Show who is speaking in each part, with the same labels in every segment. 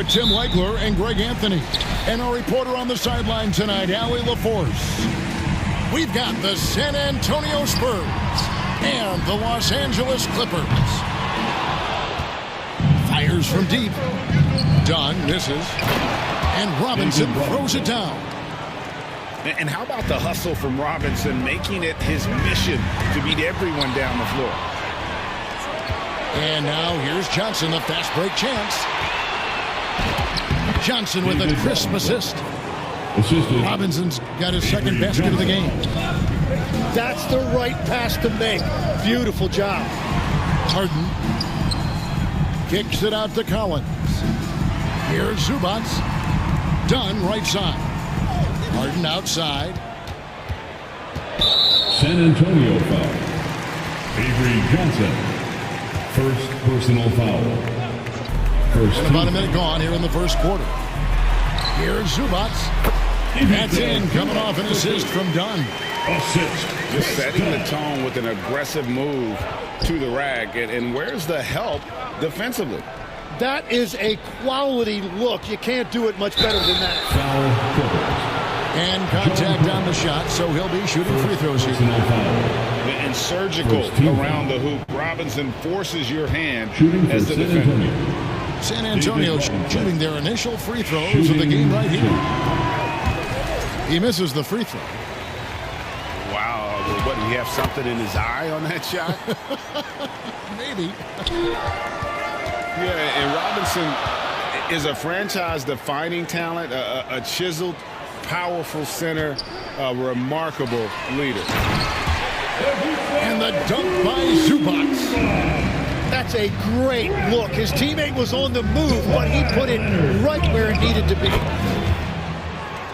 Speaker 1: with Tim Legler and Greg Anthony. And our reporter on the sideline tonight, Allie LaForce. We've got the San Antonio Spurs and the Los Angeles Clippers. Fires from deep. Dunn misses. And Robinson throws it down.
Speaker 2: And how about the hustle from Robinson, making it his mission to beat everyone down the floor.
Speaker 1: And now here's Johnson, a fast break chance. Johnson with a crisp assist. Robinson's got his second basket of the game.
Speaker 3: That's the right pass to make. Beautiful job.
Speaker 1: Harden kicks it out to Collins. Here's Zubac. Dunn right side. Harden outside.
Speaker 4: San Antonio foul. Avery Johnson. First personal foul.
Speaker 1: And about a minute gone here in the first quarter. Here's Zubac. That's in, coming off an assist from Dunn.
Speaker 4: Assist.
Speaker 2: Just setting the tone with an aggressive move to the rack. And where's the help defensively?
Speaker 3: That is a quality look. You can't do it much better than that.
Speaker 4: Foul.
Speaker 1: And contact on the shot, so he'll be shooting free throws here.
Speaker 2: And surgical around the hoop. Robinson forces your hand as the defender.
Speaker 1: San Antonio shooting their initial free throws of the game right here. He misses the free throw.
Speaker 2: Wow, what, did he have something in his eye on that shot?
Speaker 1: Maybe.
Speaker 2: Yeah, and Robinson is a franchise-defining talent, a chiseled, powerful center, a remarkable leader.
Speaker 1: And the dunk by Zubac.
Speaker 3: That's a great look. His teammate was on the move, but he put it right where it needed to be.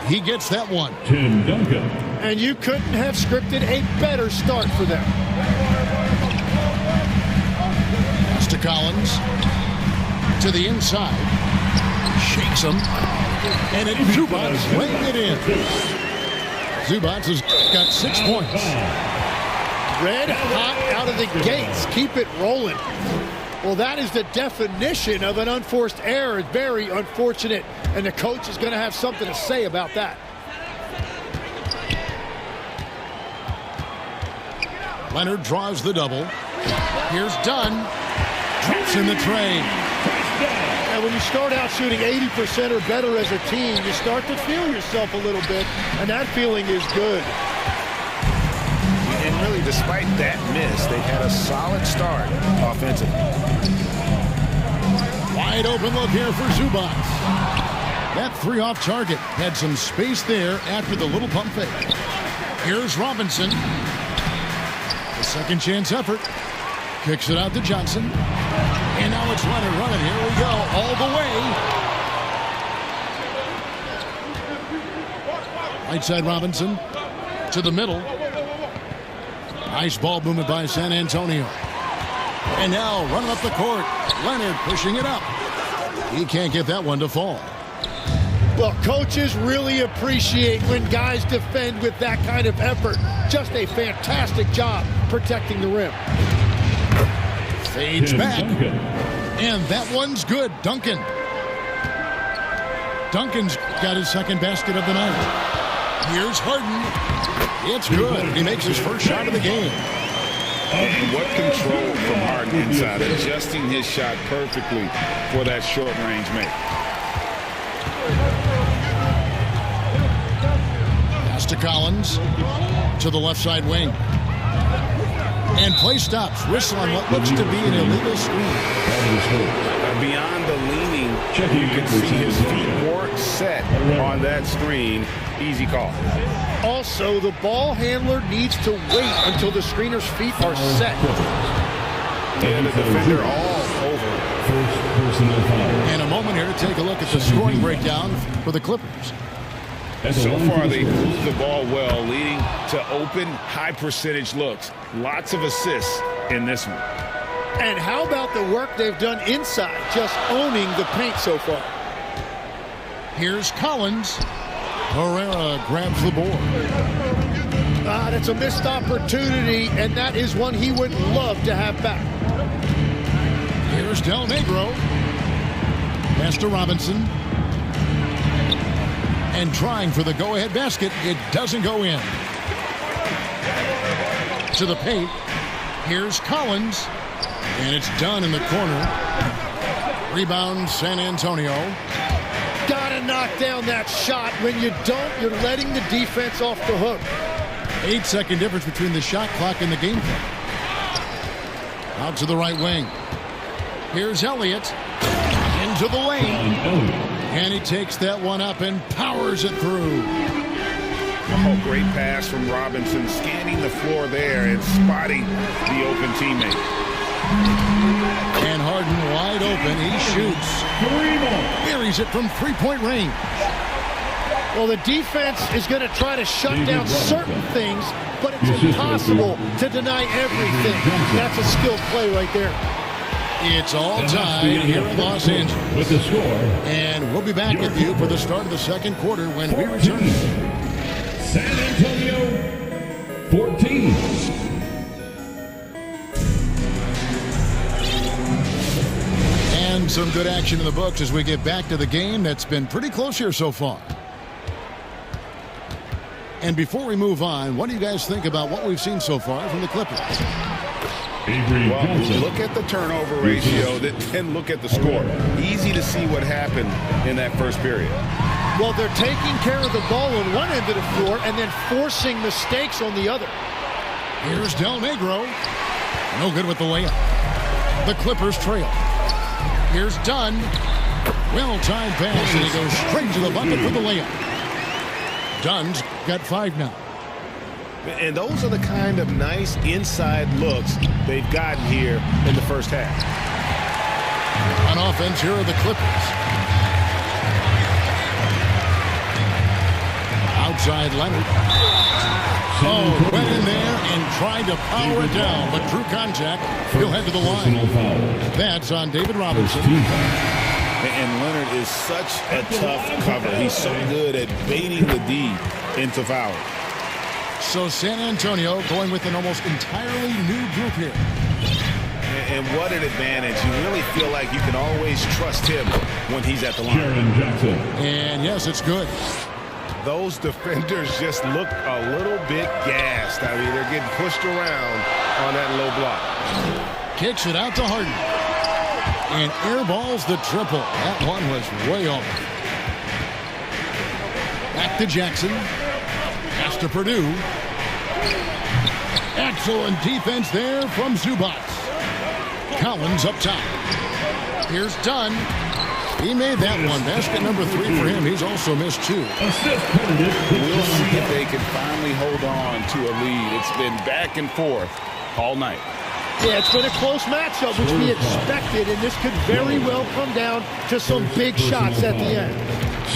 Speaker 1: He gets that one.
Speaker 4: Tim Duncan.
Speaker 3: And you couldn't have scripted a better start for them.
Speaker 1: Pass to Collins. To the inside. Shakes him. And it's Zubac laying it in. Zubac has got 6 points.
Speaker 3: Red hot out of the gates. Keep it rolling. Well, that is the definition of an unforced error. It's very unfortunate, and the coach is going to have something to say about that.
Speaker 1: Leonard draws the double. Here's Dunn. Drops in the tray.
Speaker 3: And when you start out shooting 80% or better as a team, you start to feel yourself a little bit, and that feeling is good.
Speaker 2: And really, despite that miss, they had a solid start offensively.
Speaker 1: Wide open look here for Zubac. That three off target had some space there after the little pump fake. Here's Robinson. The second chance effort. Kicks it out to Johnson. And now it's Leonard running. Here we go. All the way. Right side Robinson. To the middle. Nice ball movement by San Antonio. And now running up the court. Leonard pushing it up. He can't get that one to fall.
Speaker 3: Well, coaches really appreciate when guys defend with that kind of effort. Just a fantastic job protecting the rim.
Speaker 1: Fades back. And that one's good. Duncan. Duncan's got his second basket of the night. Here's Harden. It's good. He makes his first shot of the game.
Speaker 2: And what control from Harden inside, adjusting his shot perfectly for that short-range make.
Speaker 1: Pass to Collins. To the left side wing. And play stops. Whistle on what looks to be an illegal screen.
Speaker 2: Beyond the leaning, you can see his feet weren't set on that screen. Easy call.
Speaker 3: Also, the ball handler needs to wait until the screener's feet are set.
Speaker 2: And the defender all over.
Speaker 4: First personal foul.
Speaker 1: And a moment here to take a look at the scoring breakdown for the Clippers.
Speaker 2: So far, they moved the ball well, leading to open, high-percentage looks. Lots of assists in this one.
Speaker 3: And how about the work they've done inside, just owning the paint so far?
Speaker 1: Here's Collins. Herrera grabs the board.
Speaker 3: That's a missed opportunity, and that is one he would love to have back.
Speaker 1: Here's Del Negro. Pass to Robinson. And trying for the go-ahead basket. It doesn't go in. To the paint. Here's Collins. And it's done in the corner. Rebound, San Antonio.
Speaker 3: Gotta knock down that shot. When you don't, you're letting the defense off the hook.
Speaker 1: 8-second difference between the shot clock and the game clock. Out to the right wing. Here's Elliott. Into the lane. And he takes that one up and powers it through.
Speaker 2: Oh, great pass from Robinson, scanning the floor there and spotting the open teammate.
Speaker 1: And Harden wide open. He shoots. Buries it from three-point range.
Speaker 3: Well, the defense is going to try to shut down certain things, but it's impossible to deny everything. That's a skilled play right there.
Speaker 1: It's all tied here in Los Angeles.
Speaker 4: With the score.
Speaker 1: And we'll be back with you for the start of the second quarter when we return.
Speaker 4: San Antonio 14.
Speaker 1: And some good action in the books as we get back to the game that's been pretty close here so far. And before we move on, what do you guys think about what we've seen so far from the Clippers?
Speaker 2: Well, look at the turnover ratio, then look at the score. Easy to see what happened in that first period.
Speaker 3: Well, they're taking care of the ball on one end of the floor and then forcing mistakes on the other.
Speaker 1: Here's Del Negro. No good with the layup. The Clippers trail. Here's Dunn. Well-timed pass, and he goes straight to the bucket for the layup. Dunn's got 5 now.
Speaker 2: And those are the kind of nice inside looks they've gotten here in the first half.
Speaker 1: On offense, here are the Clippers. Outside Leonard. Oh, went in there and tried to power it down, but through contact, he'll head to the line. That's on David Robinson.
Speaker 2: And Leonard is such a tough cover. He's so good at baiting the D into foul.
Speaker 1: So San Antonio going with an almost entirely new group here.
Speaker 2: And what an advantage. You really feel like you can always trust him when he's at the line.
Speaker 1: And yes, it's good.
Speaker 2: Those defenders just look a little bit gassed. I mean, they're getting pushed around on that low block.
Speaker 1: Kicks it out to Harden. And airballs the triple. That one was way off. Back to Jackson. Pass to Purdue. Excellent defense there from Zubac. Collins up top. Here's Dunn. He made that one. Basket number 3 for him. He's also missed 2.
Speaker 2: We'll see if they can finally hold on to a lead. It's been back and forth all night.
Speaker 3: Yeah, it's been a close matchup, which we expected, and this could very well come down to some big shots at the end.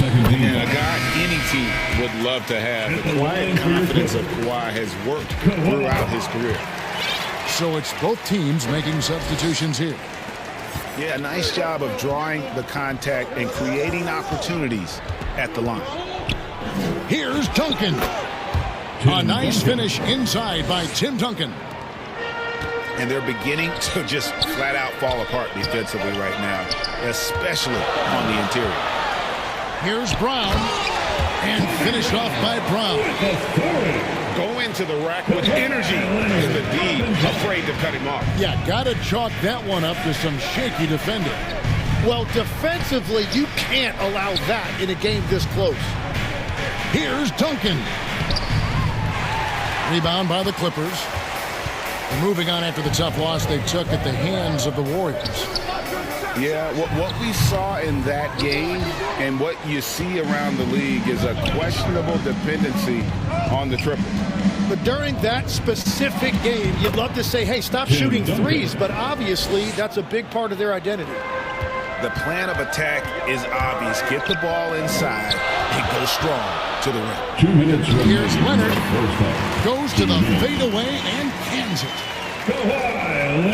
Speaker 2: And a guy any team would love to have. The quiet confidence of Kawhi has worked throughout his career.
Speaker 1: So it's both teams making substitutions here.
Speaker 2: Yeah, nice job of drawing the contact and creating opportunities at the line.
Speaker 1: Here's Duncan. A nice finish inside by Tim Duncan.
Speaker 2: And they're beginning to just flat out fall apart defensively right now, especially on the interior.
Speaker 1: Here's Brown. And finished off by Brown.
Speaker 2: Go into the rack with energy. And the D afraid to cut him off.
Speaker 1: Yeah, got to chalk that one up to some shaky defending.
Speaker 3: Well, defensively, you can't allow that in a game this close.
Speaker 1: Here's Duncan. Rebound by the Clippers. And moving on after the tough loss they took at the hands of the Warriors.
Speaker 2: Yeah, what we saw in that game and what you see around the league is a questionable dependency on the triple.
Speaker 3: But during that specific game, you'd love to say, hey, stop shooting threes, but obviously that's a big part of their identity.
Speaker 2: The plan of attack is obvious. Get the ball inside and go strong to the rim.
Speaker 4: 2 minutes.
Speaker 1: Here's Leonard. Goes to the fadeaway and cans it.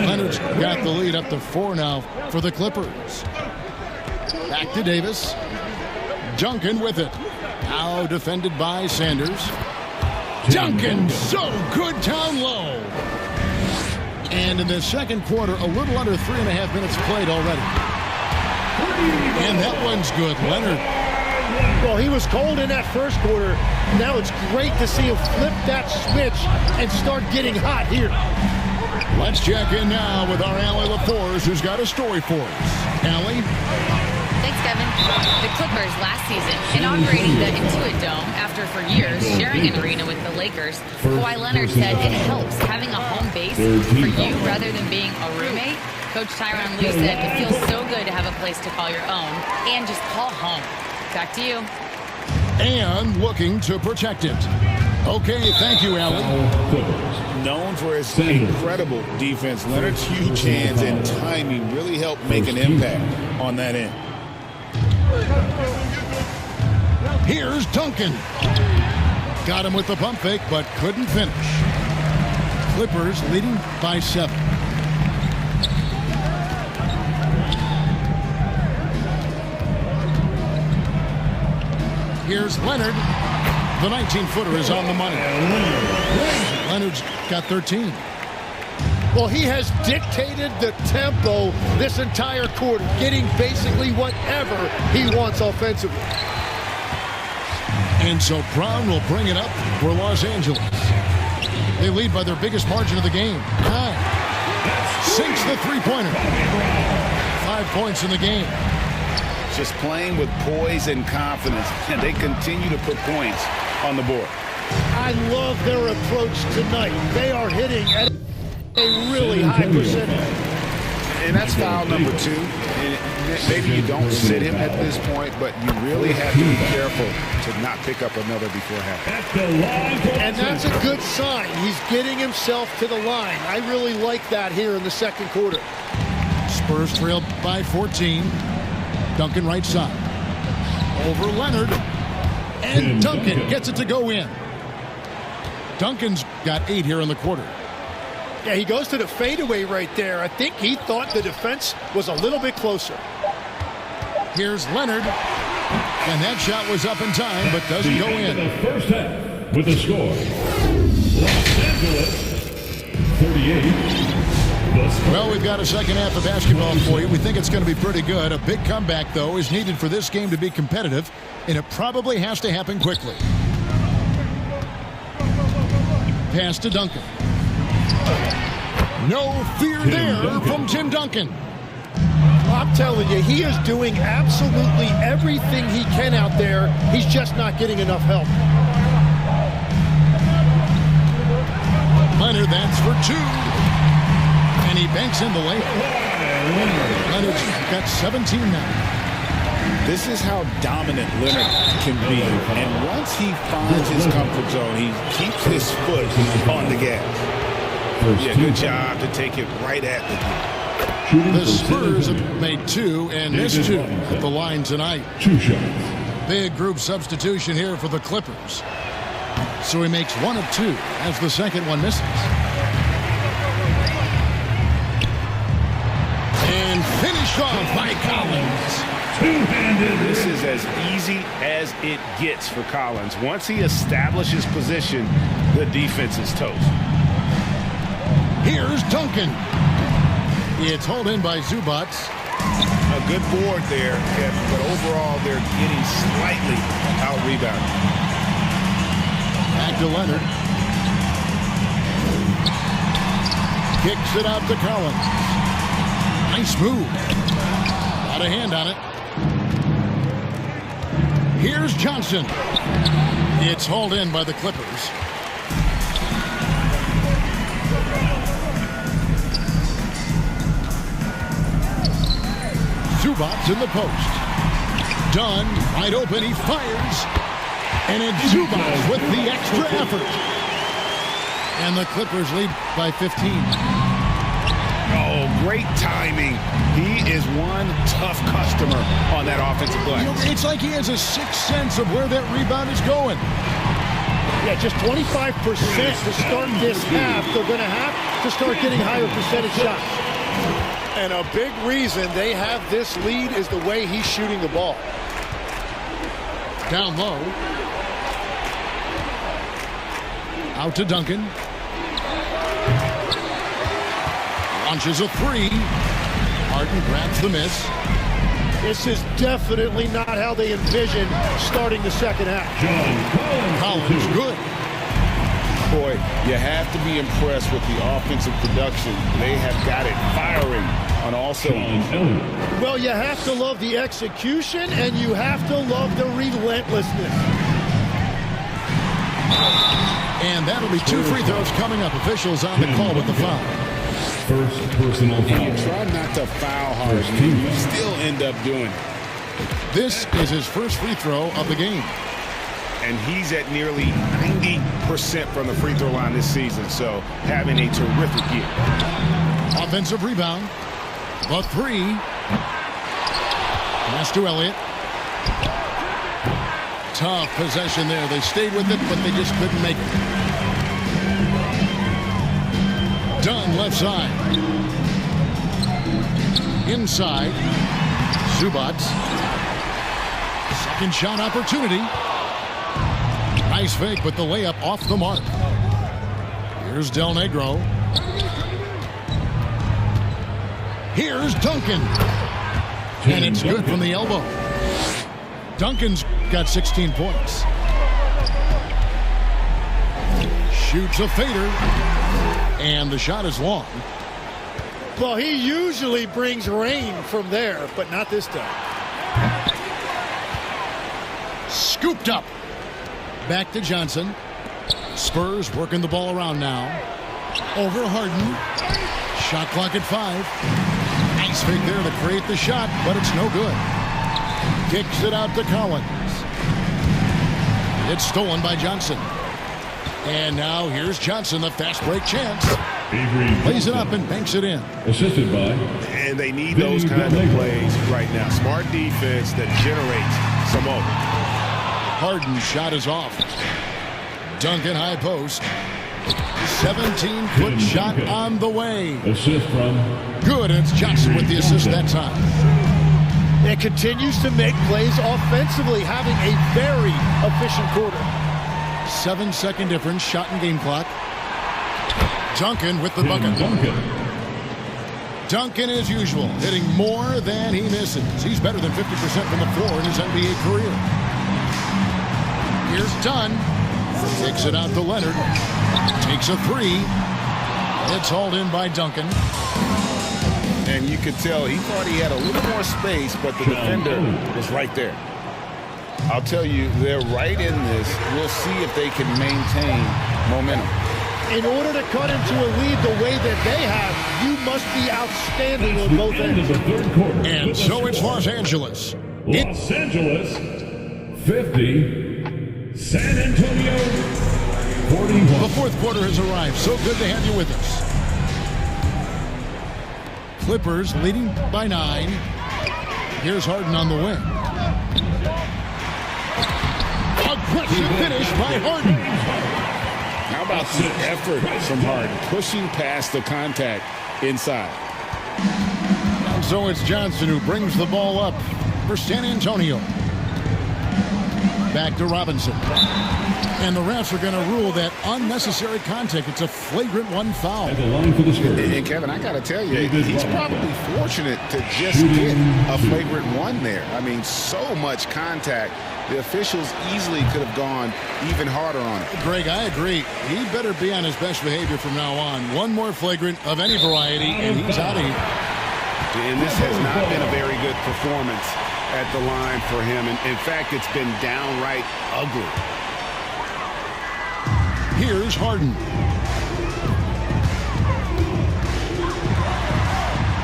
Speaker 1: Leonard's got the lead up to 4 now for the Clippers. Back to Davis. Duncan with it. Now defended by Sanders. Duncan so good down low. And in the second quarter, a little under 3.5 minutes played already. And that one's good. Leonard.
Speaker 3: Well, he was cold in that first quarter. Now it's great to see him flip that switch and start getting hot here.
Speaker 1: Let's check in now with our Allie LaForce, who's got a story for us. Allie?
Speaker 5: Thanks, Kevin. The Clippers last season inaugurating the Intuit Dome after for years sharing an arena with the Lakers. Kawhi Leonard said it helps having a home base for you rather than being a roommate. Coach Tyronn Lue said it feels so good to have a place to call your own and just call home. Back to you.
Speaker 1: And looking to protect it. Okay, thank you, Allie.
Speaker 2: Known for his incredible defense, Leonard's huge hands and timing really helped make an impact on that end.
Speaker 1: Here's Duncan. Got him with the pump fake, but couldn't finish. Clippers leading by 7. Here's Leonard. The 19-footer is on the money. Leonard's got 13.
Speaker 3: Well, he has dictated the tempo this entire quarter, getting basically whatever he wants offensively.
Speaker 1: And so Brown will bring it up for Los Angeles. They lead by their biggest margin of the game. 9. Sinks the three-pointer. 5 points in the game.
Speaker 2: Just playing with poise and confidence, and they continue to put points on the board.
Speaker 3: I love their approach tonight. They are hitting at a really high percentage.
Speaker 2: And that's foul number 2. And maybe you don't sit him at this point, but you really have to be careful to not pick up another before half.
Speaker 3: And that's a good sign. He's getting himself to the line. I really like that here in the second quarter.
Speaker 1: Spurs trail by 14. Duncan right side. Over Leonard. And Duncan gets it to go in. Duncan's got 8 here in the quarter.
Speaker 3: Yeah, he goes to the fadeaway right there. I think he thought the defense was a little bit closer.
Speaker 1: Here's Leonard. And that shot was up in time, but doesn't go in.
Speaker 4: The first half with the score. Los Angeles 38.
Speaker 1: Well, we've got a second half of basketball for you. We think it's going to be pretty good. A big comeback, though, is needed for this game to be competitive, and it probably has to happen quickly. Pass to Duncan. No fear there from Tim Duncan.
Speaker 3: I'm telling you, he is doing absolutely everything he can out there. He's just not getting enough help.
Speaker 1: Leonard, that's for 2. And he banks in the layup. Leonard's got 17 now.
Speaker 2: This is how dominant Leonard can be. And once he finds his comfort zone, he keeps his foot on the gas. Yeah, good job to take it right at the goal.
Speaker 1: The Spurs have made 2 and missed 2 at the line tonight.
Speaker 4: 2 shots.
Speaker 1: Big group substitution here for the Clippers. So he makes 1 of 2 as the second one misses. And finished off by Collins.
Speaker 4: Two-handed.
Speaker 2: This is as easy as it gets for Collins. Once he establishes position, the defense is toast.
Speaker 1: Here's Duncan. It's hauled in by Zubac.
Speaker 2: A good board there, Kevin, but overall they're getting slightly out-rebounded.
Speaker 1: Back to Leonard. Kicks it out to Collins. Nice move. Got a hand on it. Here's Johnson. It's hauled in by the Clippers. Zubac in the post. Dunn, wide open, he fires. And it's Zubac with the extra effort. And the Clippers lead by 15.
Speaker 2: Oh, great timing. He is one tough customer on that offensive glass.
Speaker 1: You know, it's like he has a sixth sense of where that rebound is going.
Speaker 3: Yeah, just 25% to start this half. They're going to have to start getting higher percentage shots. And a big reason they have this lead is the way he's shooting the ball.
Speaker 1: Down low. Out to Duncan. Launches a 3. Harden grabs the miss.
Speaker 3: This is definitely not how they envision starting the second half.
Speaker 1: Collins, good.
Speaker 2: Boy, you have to be impressed with the offensive production. They have got it firing on all cylinders.
Speaker 3: Well, you have to love the execution, and you have to love the relentlessness.
Speaker 1: And that'll be 2 free throws coming up. Officials on the call with the foul.
Speaker 4: First personal foul.
Speaker 2: You try not to foul hard, you still end up doing it.
Speaker 1: This is his first free throw of the game.
Speaker 2: And he's at nearly 90% from the free throw line this season, so having a terrific year.
Speaker 1: Offensive rebound. The 3. Pass to Elliott. Tough possession there. They stayed with it, but they just couldn't make it. Dunn left side. Inside. Zubac. Second shot opportunity. Nice fake, but the layup off the mark. Here's Del Negro. Here's Duncan. And it's good from the elbow. Duncan's got 16 points. Shoots a fader. And the shot is long.
Speaker 3: Well, he usually brings rain from there, but not this time.
Speaker 1: Scooped up. Back to Johnson. Spurs working the ball around now. Over Harden. Shot clock at 5. Nice fake there to create the shot, but it's no good. Kicks it out to Collins. It's stolen by Johnson. And now here's Johnson, the fast break chance. Plays it up and banks it in.
Speaker 4: Assisted by.
Speaker 2: And they need those kind of plays right now. Smart defense that generates some open.
Speaker 1: Harden's shot is off. Duncan high post. 17-foot shot on the way.
Speaker 4: Assist from.
Speaker 1: Good, and it's Johnson with the assist that time.
Speaker 3: It continues to make plays offensively, having a very efficient quarter.
Speaker 1: 7-second difference, shot and game clock. Duncan with the bucket. Duncan, as usual, hitting more than he misses. He's better than 50% from the floor in his NBA career. Here's Dunn. Takes it out to Leonard. Takes a 3. It's hauled in by Duncan.
Speaker 2: And you could tell he thought he had a little more space, but the defender was right there. I'll tell you, they're right in this. We'll see if they can maintain momentum.
Speaker 3: In order to cut into a lead the way that they have, you must be outstanding on both ends.
Speaker 1: And so it's Los Angeles.
Speaker 4: Los Angeles, 50. San Antonio, 41.
Speaker 1: The fourth quarter has arrived. So good to have you with us. Clippers leading by 9. Here's Harden on the wing. Aggressive finish by Harden.
Speaker 2: How about the effort from Harden, pushing past the contact inside.
Speaker 1: And so it's Johnson who brings the ball up for San Antonio. Back to Robinson. And the refs are going to rule that unnecessary contact. It's a flagrant 1 foul.
Speaker 4: At the line for the Spurs.
Speaker 2: And Kevin, I got to tell you, he's probably fortunate to just get a flagrant 1 there. I mean, so much contact. The officials easily could have gone even harder on it.
Speaker 1: Greg, I agree. He better be on his best behavior from now on. One more flagrant of any variety, and he's out of here.
Speaker 2: And this has not been a very good performance at the line for him. And in fact, it's been downright ugly.
Speaker 1: Here's Harden.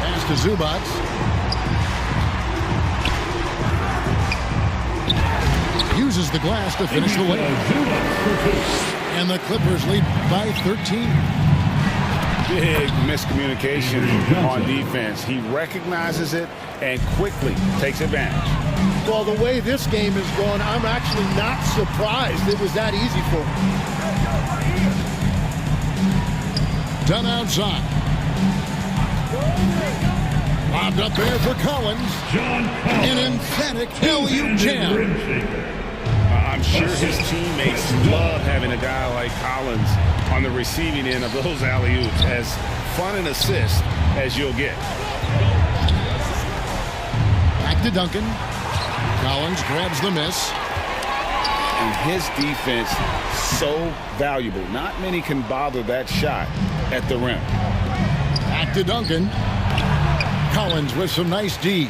Speaker 1: Pass to Zubac. Uses the glass to finish the layup. And the Clippers lead by 13.
Speaker 2: Big miscommunication on defense. He recognizes it and quickly takes advantage.
Speaker 3: Well, the way this game is going, I'm actually not surprised it was that easy for him.
Speaker 1: Done outside. Lobbed up there for Collins. An emphatic alley-oop jam.
Speaker 2: I'm sure his teammates love having a guy like Collins on the receiving end of those alley-oops. As fun an assist as you'll get.
Speaker 1: Back to Duncan. Collins grabs the miss.
Speaker 2: And his defense so valuable. Not many can bother that shot at the rim.
Speaker 1: Back to Duncan. Collins with some nice D.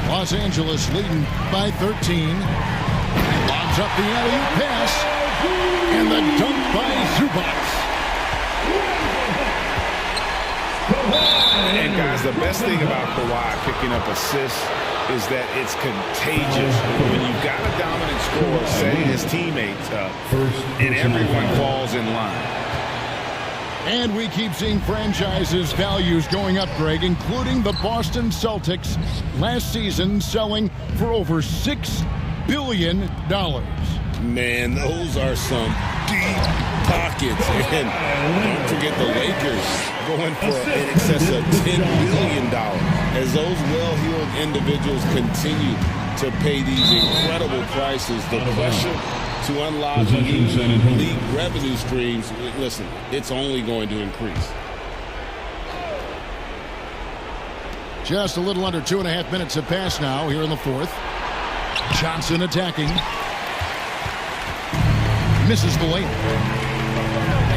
Speaker 1: Los Angeles leading by 13. Lobs up the alley-oop pass. And the dunk by Zubac.
Speaker 2: And guys, the best thing about Kawhi picking up assists is that it's contagious. When you've got a dominant scorer setting his teammates up, and everyone falls in line.
Speaker 1: And we keep seeing franchises' values going up, Greg, including the Boston Celtics last season selling for over $6 billion.
Speaker 2: Man, those are some deep pockets. And don't forget the Lakers going for in excess of $10 billion as those well-heeled individuals continue to pay these incredible prices. The pressure to unlock league revenue streams, listen, it's only going to increase.
Speaker 1: Just a little under 2.5 minutes have passed now here in the fourth. Johnson attacking. Misses the layup.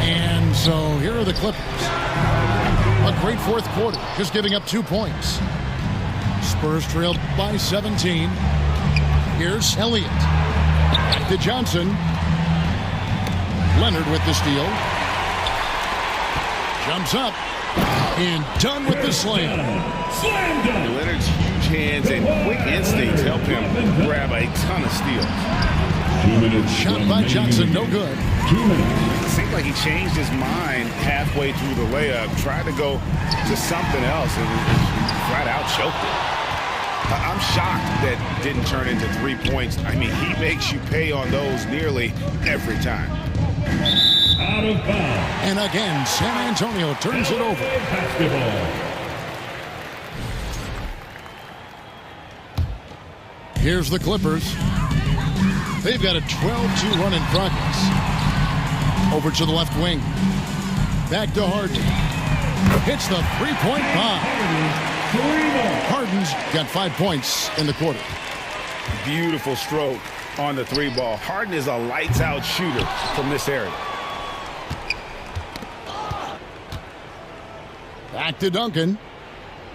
Speaker 1: And so here are the Clippers. A great fourth quarter, just giving up 2 points. Spurs trailed by 17. Here's Elliott. Back to Johnson. Leonard with the steal. Jumps up. And done with the slam.
Speaker 2: Leonard's huge hands and quick instincts help him grab a ton of steals.
Speaker 4: 2 minutes.
Speaker 1: Shot by Johnson, no good.
Speaker 4: 2 minutes.
Speaker 2: It seemed like he changed his mind halfway through the layup, tried to go to something else, and flat out choked it. I'm shocked that didn't turn into 3 points. I mean, he makes you pay on those nearly every time.
Speaker 4: Out of bounds.
Speaker 1: And again, San Antonio turns it over.
Speaker 4: Basketball.
Speaker 1: Here's the Clippers. They've got a 12-2 run in progress. Over to the left wing. Back to Harden. Hits the three-point bomb. Harden's got 5 points in the quarter.
Speaker 2: Beautiful stroke on the three ball. Harden is a lights-out shooter from this area.
Speaker 1: Back to Duncan.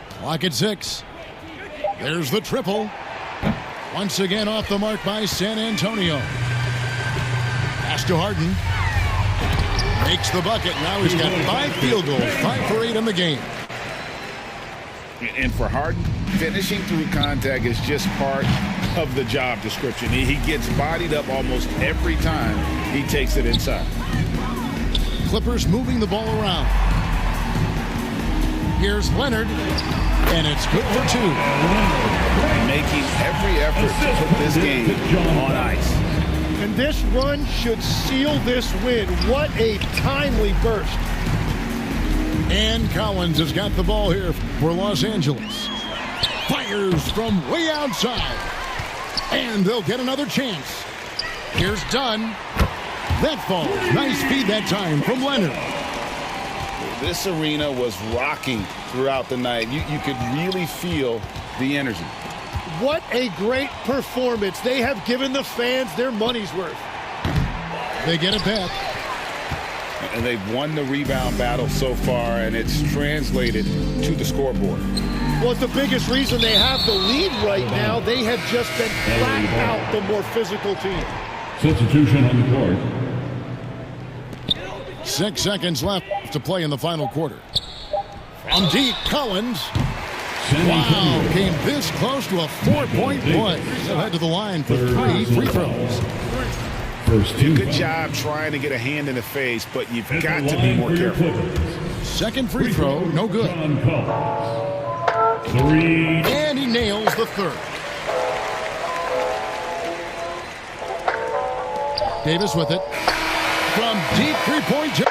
Speaker 1: Clock at 6. There's the triple. Once again off the mark by San Antonio. Pass to Harden. Makes the bucket. Now he's got 5 field goals. 5 for 8 in the game.
Speaker 2: And for Harden, finishing through contact is just part of the job description. He gets bodied up almost every time he takes it inside.
Speaker 1: Clippers moving the ball around. Here's Leonard. And it's good for 2.
Speaker 2: Making every effort to put this game on ice.
Speaker 3: And this run should seal this win. What a timely burst.
Speaker 1: And Collins has got the ball here for Los Angeles. Fires from way outside. And they'll get another chance. Here's Dunn. That falls. Nice feed that time from Leonard.
Speaker 2: This arena was rocking throughout the night. You could really feel the energy.
Speaker 3: What a great performance. They have given the fans their money's worth.
Speaker 1: They get it back.
Speaker 2: And they've won the rebound battle so far, and it's translated to the scoreboard.
Speaker 3: Well, it's the biggest reason they have the lead right now. They have just been flat out the more physical team.
Speaker 4: Substitution on the court.
Speaker 1: 6 seconds left to play in the final quarter. From deep, Collins. Wow, came this close to a 4-point play. He'll head to the line for 3 free throws.
Speaker 4: First 2.
Speaker 2: Good job trying to get a hand in the face, but you've got to be more careful.
Speaker 1: Second free throw, no good.
Speaker 4: 3.
Speaker 1: And he nails the third. Davis with it. From deep 3-point.